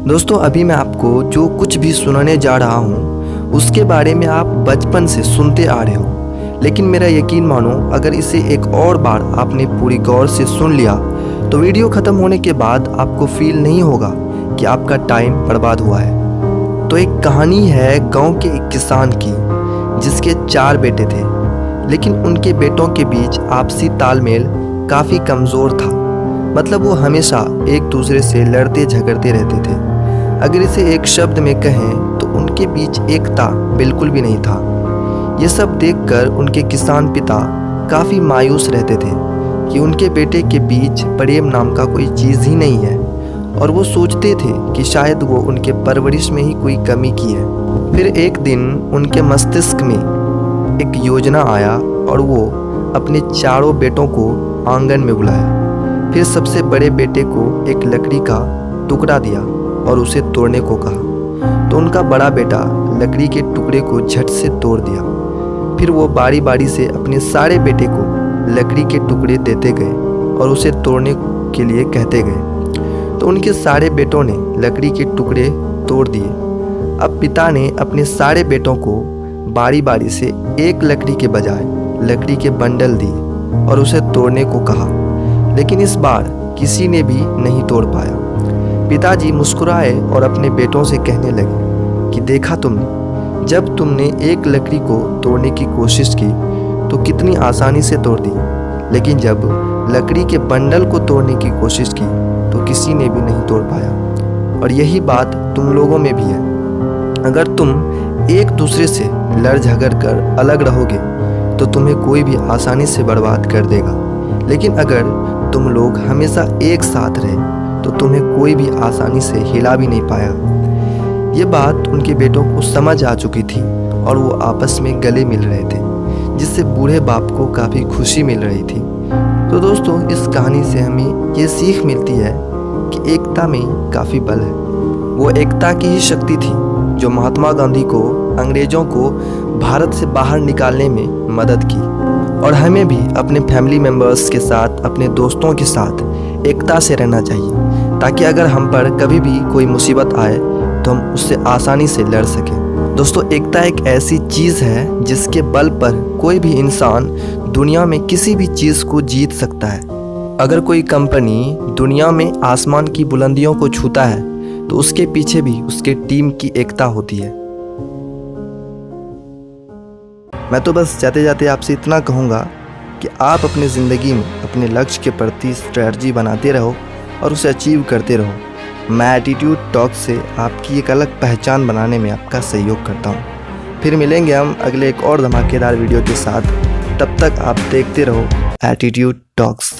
दोस्तों अभी मैं आपको जो कुछ भी सुनाने जा रहा हूँ उसके बारे में आप बचपन से सुनते आ रहे हो, लेकिन मेरा यकीन मानो अगर इसे एक और बार आपने पूरी गौर से सुन लिया तो वीडियो ख़त्म होने के बाद आपको फील नहीं होगा कि आपका टाइम बर्बाद हुआ है। तो एक कहानी है गांव के एक किसान की जिसके 4 बेटे थे, लेकिन उनके बेटों के बीच आपसी तालमेल काफ़ी कमज़ोर था। मतलब वो हमेशा एक दूसरे से लड़ते झगड़ते रहते थे। अगर इसे एक शब्द में कहें तो उनके बीच एकता बिल्कुल भी नहीं था। ये सब देखकर उनके किसान पिता काफ़ी मायूस रहते थे कि उनके बेटे के बीच प्रेम नाम का कोई चीज़ ही नहीं है, और वो सोचते थे कि शायद वो उनके परवरिश में ही कोई कमी की है। फिर एक दिन उनके मस्तिष्क में एक योजना आया और वो अपने चारों बेटों को आंगन में बुलाया। फिर सबसे बड़े बेटे को एक लकड़ी का टुकड़ा दिया और उसे तोड़ने को कहा, तो उनका बड़ा बेटा लकड़ी के टुकड़े को झट से तोड़ दिया। फिर वो बारी बारी से अपने सारे बेटे को लकड़ी के टुकड़े देते गए और उसे तोड़ने के लिए कहते गए, तो उनके सारे बेटों ने लकड़ी के टुकड़े तोड़ दिए। अब पिता ने अपने सारे बेटों को बारी बारी से एक लकड़ी के बजाय लकड़ी के बंडल दिए और उसे तोड़ने को कहा, लेकिन इस बार किसी ने भी नहीं तोड़ पाया। पिताजी मुस्कुराए और अपने बेटों से कहने लगे कि देखा तुमने, जब तुमने एक लकड़ी को तोड़ने की कोशिश की तो कितनी आसानी से तोड़ दी, लेकिन जब लकड़ी के बंडल को तोड़ने की कोशिश की तो किसी ने भी नहीं तोड़ पाया। और यही बात तुम लोगों में भी है। अगर तुम एक दूसरे से लड़ झगड़ कर अलग रहोगे तो तुम्हें कोई भी आसानी से बर्बाद कर देगा, लेकिन अगर तुम लोग हमेशा एक साथ रहे तो तुम्हें कोई भी आसानी से हिला भी नहीं पाया। ये बात उनके बेटों को समझ आ चुकी थी और वो आपस में गले मिल रहे थे, जिससे बूढ़े बाप को काफ़ी खुशी मिल रही थी। तो दोस्तों इस कहानी से हमें ये सीख मिलती है कि एकता में काफ़ी बल है। वो एकता की ही शक्ति थी जो महात्मा गांधी को अंग्रेज़ों को भारत से बाहर निकालने में मदद की। और हमें भी अपने फैमिली मेम्बर्स के साथ, अपने दोस्तों के साथ एकता से रहना चाहिए, ताकि अगर हम पर कभी भी कोई मुसीबत आए तो हम उससे आसानी से लड़ सकें। दोस्तों एकता एक ऐसी चीज़ है जिसके बल पर कोई भी इंसान दुनिया में किसी भी चीज़ को जीत सकता है। अगर कोई कंपनी दुनिया में आसमान की बुलंदियों को छूता है तो उसके पीछे भी उसके टीम की एकता होती है। मैं तो बस जाते जाते आपसे इतना कहूँगा कि आप अपनी ज़िंदगी में अपने लक्ष्य के प्रति स्ट्रैटेजी बनाते रहो और उसे अचीव करते रहो। मैं एटीट्यूड टॉक से आपकी एक अलग पहचान बनाने में आपका सहयोग करता हूँ। फिर मिलेंगे हम अगले एक और धमाकेदार वीडियो के साथ। तब तक आप देखते रहो एटीट्यूड टॉक्स।